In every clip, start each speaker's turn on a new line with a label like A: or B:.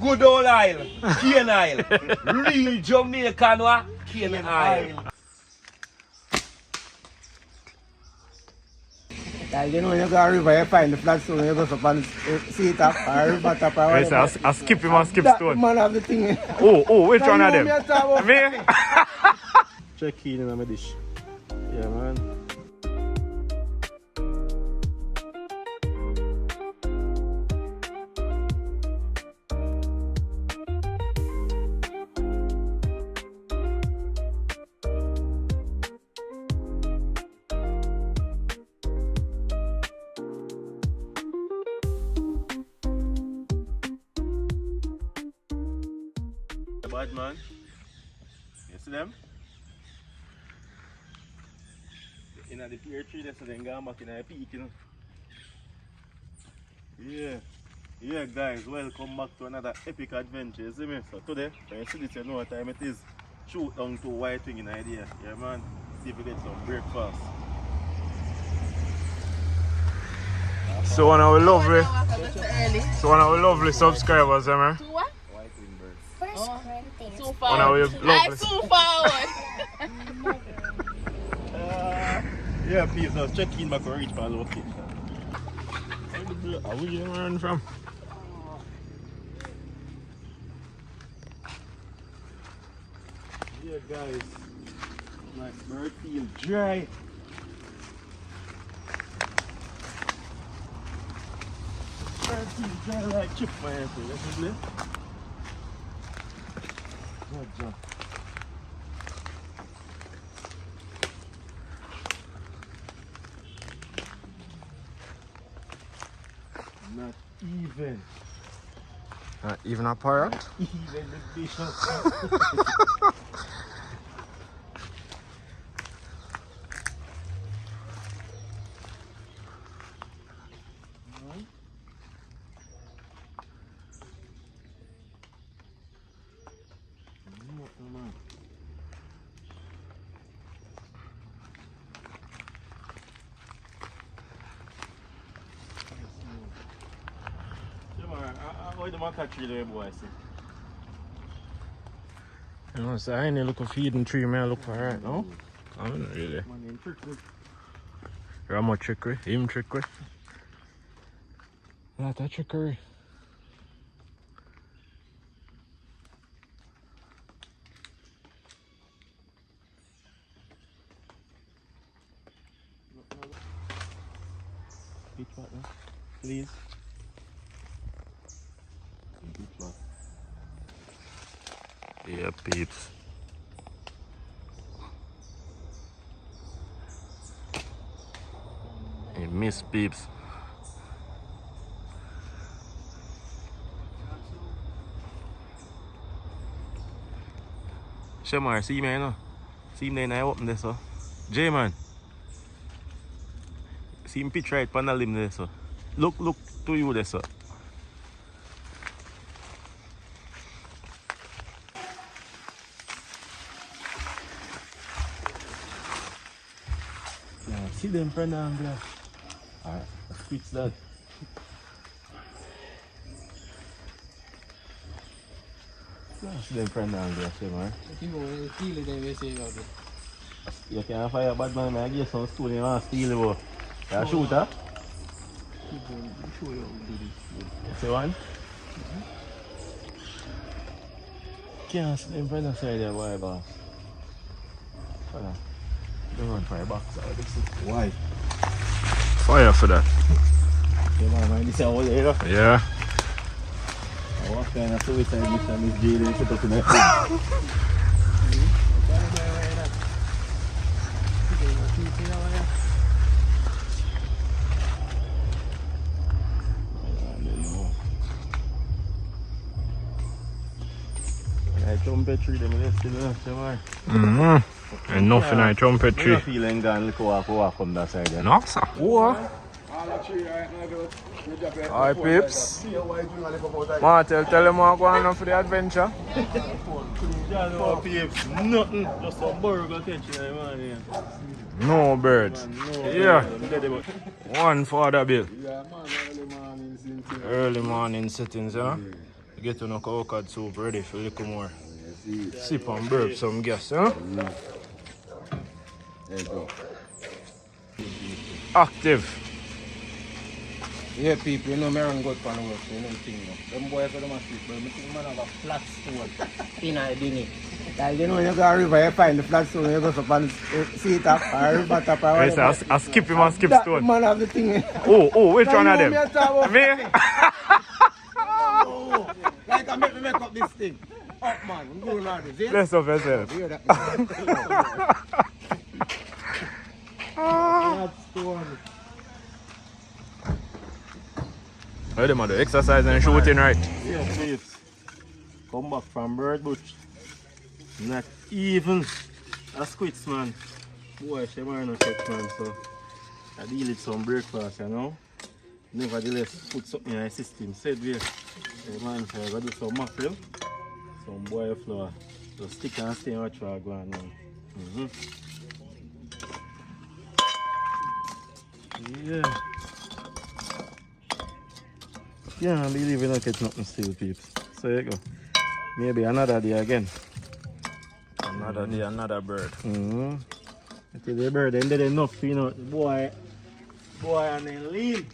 A: Good old oil. Cane oil. Real Jamaican what? Cane oil.
B: Yeah, you know when you go to a river, you find the flat stone, you go up and see it up, or river top, or whatever.
C: Yes, I skip him and skip
B: That
C: stone.
B: man have the thing.
C: Oh, which one of them? Me?
B: Check in my dish. Yeah, man. Bad man. You see them? In the pear tree, so then go back in the peak, you know. Yeah guys, welcome back to another epic adventure, you see me? So today, when you see this, you know what time it is. Shoot down to white thing in the idea. Yeah man, see if we get some breakfast.
C: So one of our lovely subscribers, man.
D: Too far.
C: One of our lovely.
D: Too forward.
B: Yeah, please, just check in back or reach for a location.
C: Where you run from?
B: Yeah guys, my bird feels dry. Bird feels dry like chip my ass, definitely. Good job. Not even.
C: Not even a pirate?
B: Even the bishop. How do you catch the boy?
C: You know, so I ain't look for feeding tree, man. I look for right now. I don't really. You're more trickery, him trickery. Not that trickery.
B: Pitch back now, please.
C: Yeah, peeps. Hey, miss peeps. Shamar, see me, no? See me, I open this, so. J man. See him pitch right on the limb there, so. Look to you there, so.
B: See them friend down there. Alright, let's fix that. See them friend down there, see man. You can't fire bad man, I give some stone you want to steal it. You shoot her? You see one? Can't see them friend side there, boy, boss. Don't run for a box. Why?
C: Fire for that.
B: Yeah, man, this is all there.
C: Yeah.
B: What kind of suicide mission is Jayden put up in that trumpet tree, them left in the tomorrow.
C: And nothing in a trumpet tree.
B: I'm feeling gone, look walk on that side. Yeah.
C: No, sir. What? Alright, peeps. Martel, tell them what going on for the adventure.
B: Peeps, nothing. Just some burger catching, man.
C: No birds. Yeah. One for the bill. Early morning sittings, huh? Get on a coconut soup ready for a little more. Sip and burp some gas, huh?
A: There you go.
C: Active.
A: Yeah, people, you know, me run good for the work, you know the thing, them boys for them asleep, but I think man have a flat stone in a dinny. Like, you know, when you go to the river, you find the flat stone, you go up and see it up, or river top, or
C: Yes,
A: whatever.
C: I skip him and skip
A: That
C: stone.
A: man have the thing.
C: Oh, which
A: Now
C: one
A: you
C: of
A: know
C: them?
A: me a talk about
C: Me?
A: Oh, like I make me make up this thing. Up, man, I'm doing all this, yeah?
C: Bless up yourself.
A: Hear that? Flat stone.
C: Well, them are the exercise and shooting, right?
B: Yeah, babes. Come back from bird bush. Not even a squid, man. Boy, she might not catch, man, so I deal with some breakfast, you know. Nevertheless, put something in the system. Said we, man, so I gotta do some mackerel, some boiled flour. So stick and stay and watch what I go on, man. Yeah. Can't believe we don't catch nothing still, peeps. So you go. Maybe another day again.
C: Another day, another bird.
B: I tell the bird ended enough, you know, boy and then lean.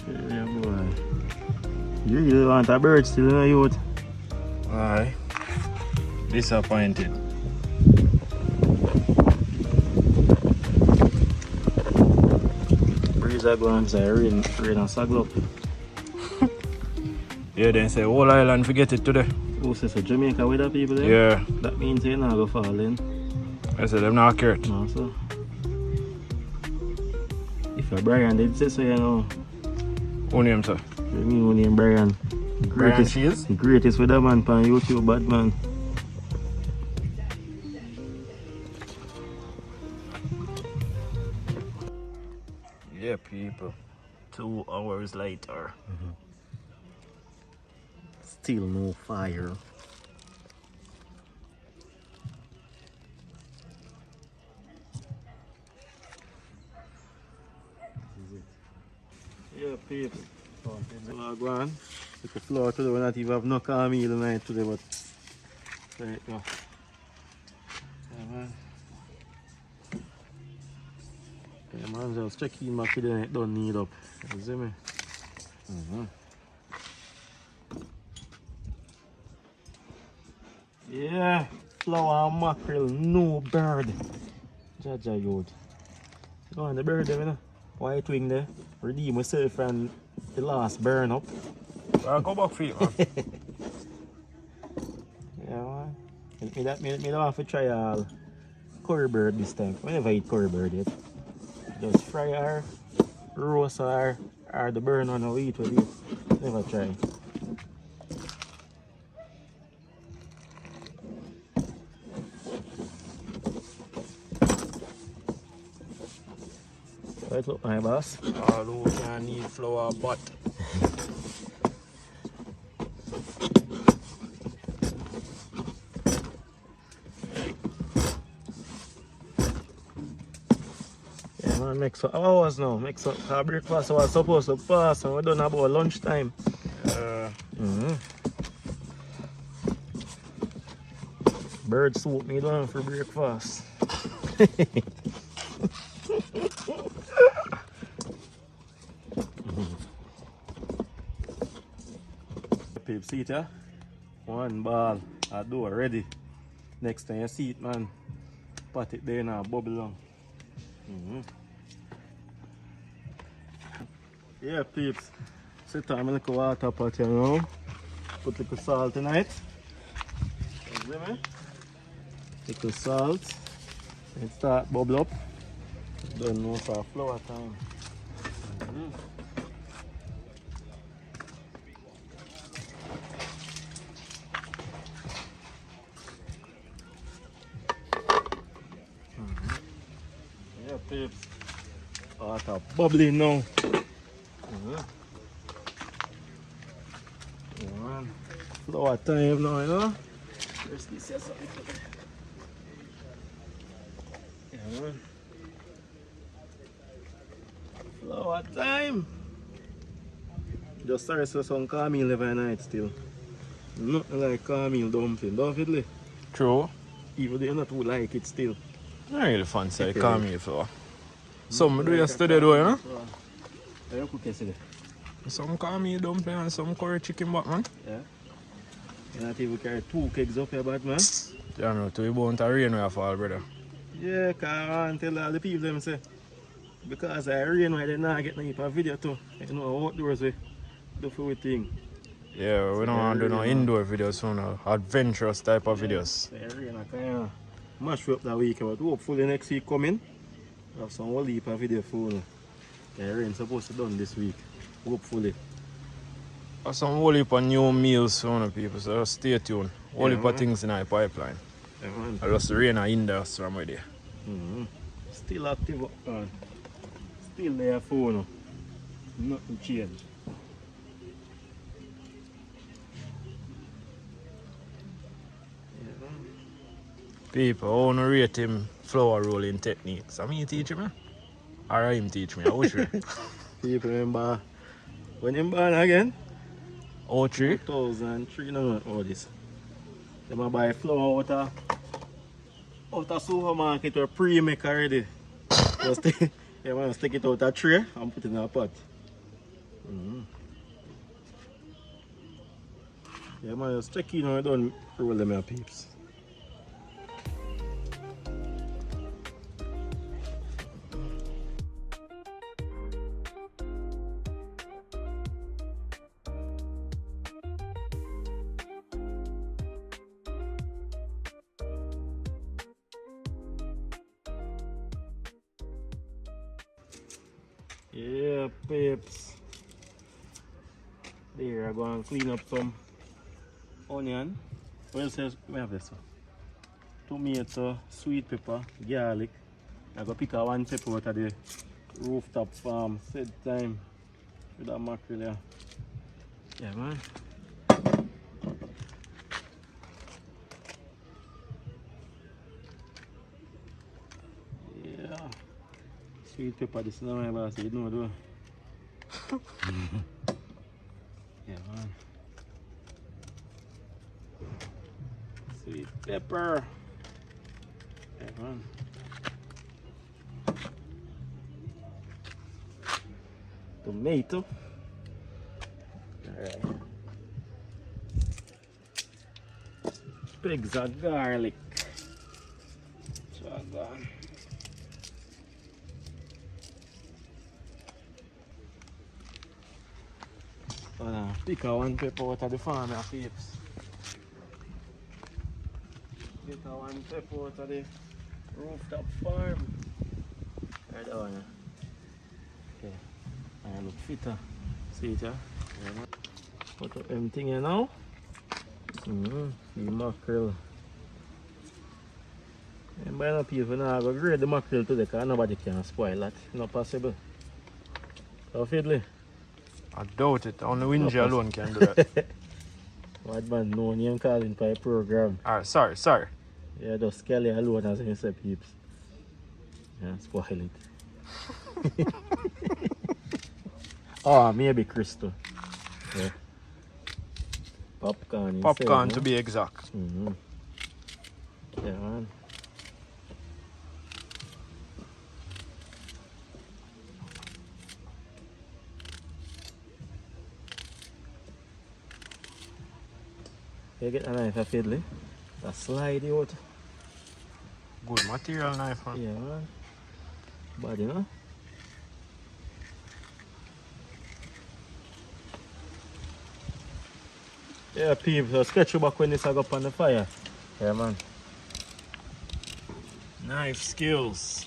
B: Yeah, boy. You really want a bird still in the youth?
C: Aye. Disappointed.
B: Breeze are going to rain and saggle up.
C: Yeah, then say whole island forget it today.
B: Oh, so Jamaica weather people there?
C: Yeah.
B: That means they're not going to fall in.
C: I said them not accurate.
B: No, so. If a Brian did say so, you know.
C: Who name, sir?
B: You mean who name Brian?
C: Brian Shields?
B: The greatest weatherman on YouTube, bad man.
C: Yeah, people.
B: 2 hours later. Still no fire. Yeah, people. So, go on. Look the floor today. We not even have no car meal tonight today, but there you go. Yeah, man. Yeah, man, just check in my kid and it don't need up. You see me? Yeah, flour and mackerel, no bird. Jaja youth. Go on, the bird there, you know. White wing there. Redeem myself from the last burn up.
C: I'll go back for you, man.
B: Yeah, man. Me don't have to try all curry bird this time. I never eat curry bird yet. Just fry her, roast her, or the burn one I'll eat with it. Never try. Right, look, my boss.
C: All who can need flour but
B: Yeah, man, mix up hours now. Mix up our breakfast was supposed to pass and we're done about lunchtime. Bird soup me down for breakfast. Peep, see it, yeah? One ball, I do already. Next time you see it, man, pat it there now, bubble on. Yeah, peeps. Set on a little water pot, you know. Put a little salt in it. You see me? Little salt. It start bubble up. Don't know for flour time. Yeah, peeps. Water bubbling now. Yeah, man. Flour time now, you know. There's this here, something. Yeah, man. Flour time. Just sorry for some cornmeal every night still. Nothing like cornmeal dumpling, don't it, Lee?
C: True.
B: Even though you not too like it still.
C: I really fancy the
B: Okay.
C: cornmeal flour. Some do yesterday though, you know?
B: How you cook yesterday?
C: Some cornmeal dumpling and some curry chicken back, man.
B: Yeah. You not even carry 2 kegs up here, bad man.
C: Yeah, no, to you bound to rain where you fall, brother.
B: Yeah, cause I want to tell all the people them say, because I rain why they not get no heap of video too. You know, outdoors we do for we thing.
C: Yeah, we don't want to do no indoor videos, so no adventurous type of videos.
B: So rain I kind of mash up that week, but hopefully next week coming, we have some whole heap of video for you. The rain supposed to done this week, hopefully.
C: Some whole heap of new meals for the people, so just stay tuned. Whole heap of things in our pipeline.
B: Yeah, man.
C: I just rain in there from with there.
B: Still active up, man. Still there for you. Nothing changed.
C: People, how to rate him flour rolling techniques? I mean, you teach him, or him teach me? I wish you.
B: People remember when him born again?
C: 03?
B: 2003, no, all this. They might buy flour out of supermarket or pre-make already. Just take, yeah, man, stick it out a tray and put it in a pot. Yeah, man, just check in when you done roll them your peeps. Yeah, peeps. There, I go and clean up some onion. What else we have this? Tomato, sweet pepper, garlic. I go pick a 1 pepper out of the rooftop farm. Said time with that mackerel here. Yeah, man. Yeah. Sweet pepper, this is not my boss, you know, though. Yeah, man. Sweet pepper. Yeah, man. Tomato. Alright. Pigs of garlic. Shotgun. Pick a 1 pepper out of the farm, your peeps. Pick a 1 pepper out of the rooftop farm. Right down. Okay. I look fitter. See it, yeah? Put up everything here now. The mackerel. And by now people now go grade the mackerel today because nobody can spoil that. Not possible. How fiddly?
C: I doubt it. Only Wingy alone can do that.
B: What man, no name calling for a program.
C: Alright, sorry.
B: Yeah, just Kelly alone as I say peeps. Yeah, spoil it. Oh, maybe Crystal. Yeah. Popcorn.
C: Popcorn
B: instead,
C: to be exact.
B: Yeah, man. You get a knife a fiddly. A slide out.
C: Good material knife, man.
B: Yeah, man. Bad, you know? Yeah, peeps, so sketch you back when this I go up on the fire. Yeah, man.
C: Knife skills.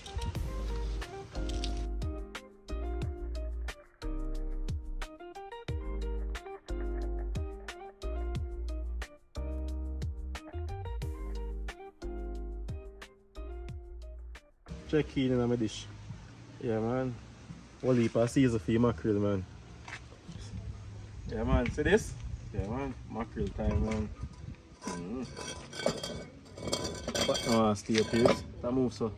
B: Check in my dish. Yeah, man. One heap of season for your mackerel, man. Yeah, man. See this? Yeah, man. Mackerel time, man. But no, stay up here. That move so.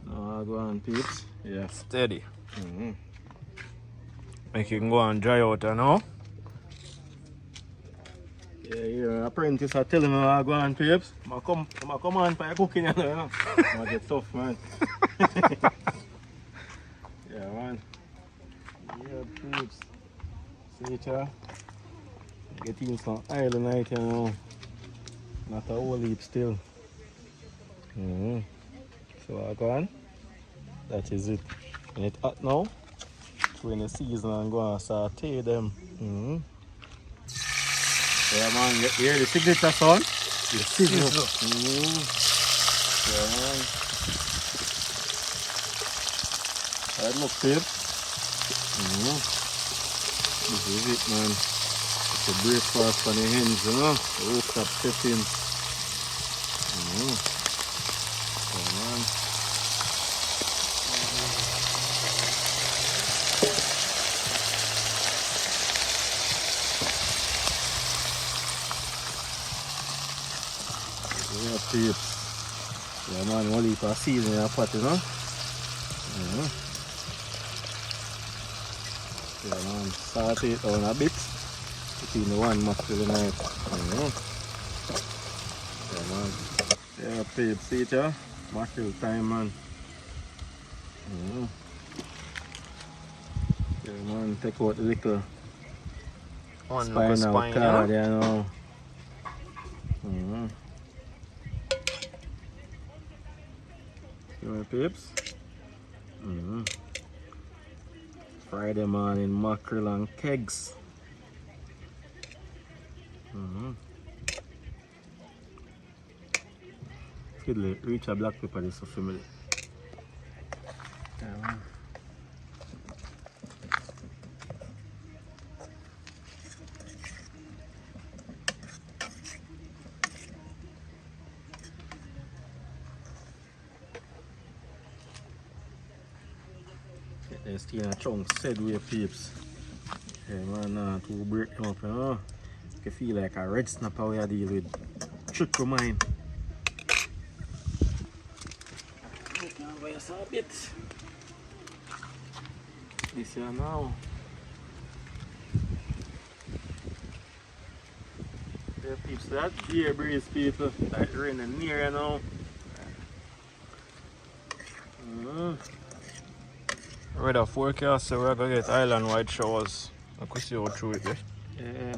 B: No, go on, peeps. Yeah.
C: Steady.
B: Mm-hmm.
C: Make it go and dry out now.
B: Yeah, your apprentice are telling me I go on, peeps. I come on for cooking, you know. I get tough, man. Yeah, man. Yeah, peeps. See it, yeah? Getting some oil tonight, you know. Not a whole heap still. Mm-hmm. So I go on. That is it. And it's hot now. When the season and go and saute them. Mm-hmm. Yeah, man, you hear the signature sound? The sizzle. Mm-hmm. Yeah, man. Alright, look, Pip. Mm-hmm. This is it, man. It's a breakfast for the hens, you know? The rooftop settings. Mm-hmm. Yeah, man. Yeah, peeps. Yeah, man, one heap of seasoning in a pot, you know? Mm-hmm. Yeah, man, saute it down a bit. Between the one mackerel tonight. Mm-hmm. Yeah, man. Yeah, peeps, see it, yeah? Mackerel time, man. Mm-hmm. Yeah, man, take out the little spinal
C: Spine,
B: card, you know? Mm-hmm. You know, peeps? Mm-hmm. Friday morning mackerel and kegs. Mm-hmm. Fiddly, reach a black pepper this for family. Yeah. Get them still in chunks, said we peeps. Yeah, man, to break them up, you know. You feel like a red snapper we are deal with. Trick your mind. A bit. This here now. Yeah, peeps, that beer breeze, people. Like raining near, you know.
C: Weather forecast, so we're gonna get island-wide showers. I could see how through it,
B: Yeah.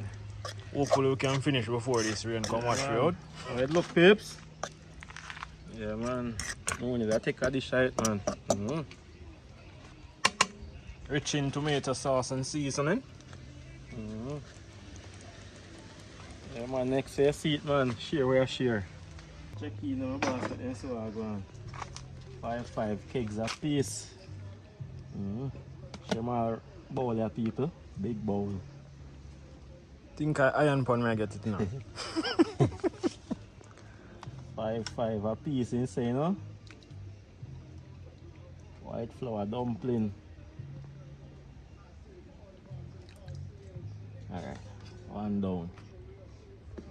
C: Hopefully we can finish before this rain come wash you out.
B: Alright, look, peeps. Yeah, man. No need to take a dish out, man. Mm-hmm.
C: Rich in tomato sauce and seasoning.
B: Mm-hmm. Yeah, man, next year see it, man. Share where I share. Check in my basket and see what I go on. 5 kegs a piece. Mm-hmm. Share my bowl of people. Big bowl.
C: Think I iron pan may get it now.
B: 5 a piece inside, you know? White flour dumpling. Alright, one down.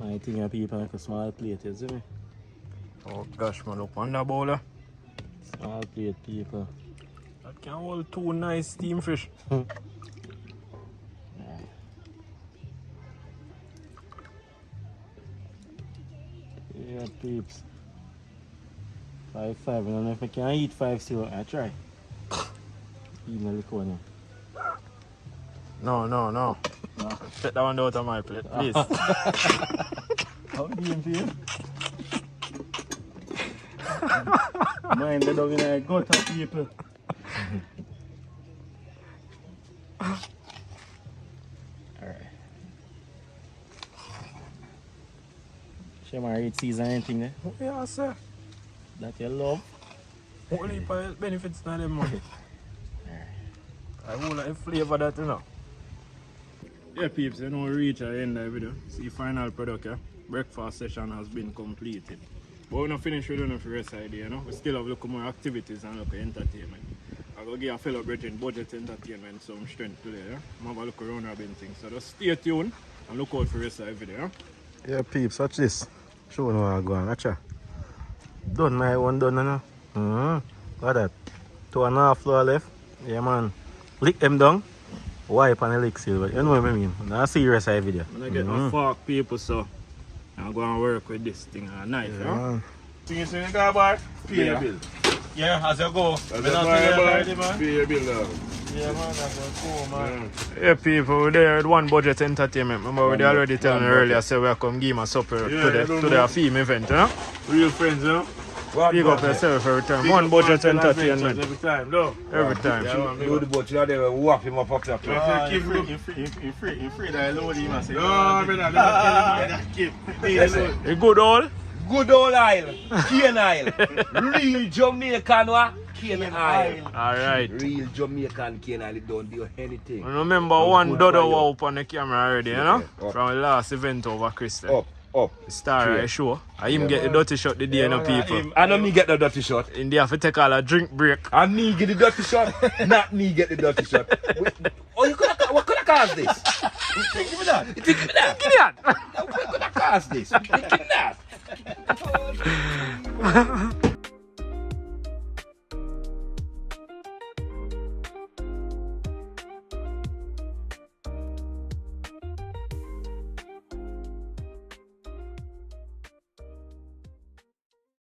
B: I think of people like a small plate, you see me?
C: Oh gosh, man, look on the bowler.
B: Small plate, people.
C: That can hold 2 nice steamed fish.
B: Yeah, peeps. 5, I don't know if I can eat 5 still. I try. Eat a little one.
C: No.
B: No.
C: Take that one out of my plate, please.
B: How do you feel? Mind the dog in a gut, people. Alright. Shall I eat season anything there?
C: Yeah, sir.
B: That you love?
C: Only benefits not them money. I will like flavor that, you know. Yeah, peeps, you know, we reach the end of the video. See, final product, yeah? Breakfast session has been completed. But we're not finished with the rest of the day, you know? We still have look more activities and look entertainment. I will give a fellow brethren budget entertainment some strength today, yeah? I'm have a look around a bit things. So just stay tuned and look out for the rest of the video, yeah?
B: Yeah, peeps, watch this. Show me how I go on, watch it. Done my one, done now. Look at that. 2.5 flour left. Yeah, man. Lick them down. Wipe on the lick seal. But you know what I mean? That's a serious side video.
C: When I get my fork, people, so I'm going to work with this thing and a knife, you know?
B: Thing you see in the car bar? Pay your bill.
C: Yeah, as you go.
B: As you buy, pay your bill, dog.
C: Yeah, man, that's cool, man. Yeah, people, we're there with One Budget Entertainment. Remember, we already telling me earlier, so we come give my supper to the theme event, you know?
B: Real friends, you know?
C: Big up yourself every time. One Budget Entertainment.
B: Every time, no?
C: Every time.
A: Do the boat, you know, they will whap him up up.
B: In free, I load him and say, no, I'm not keep.
C: A good old?
A: Good old aisle, cane aisle. Real Jamaican cane aisle.
C: Alright.
A: Real Jamaican cane aisle, it don't do anything.
C: Remember one Dodo wow up on the camera already, you know? From the last event over Christmas.
A: Up.
C: The star I show. I him get the dirty shot the day, you know, people.
A: I know me get the dirty shot.
C: In the have to take all a drink break.
A: And me get the dirty shot, not me get the dirty shot. What could have caused this? You think me that? You think me that?
C: Give me that!
A: What could have caused this? You think me that?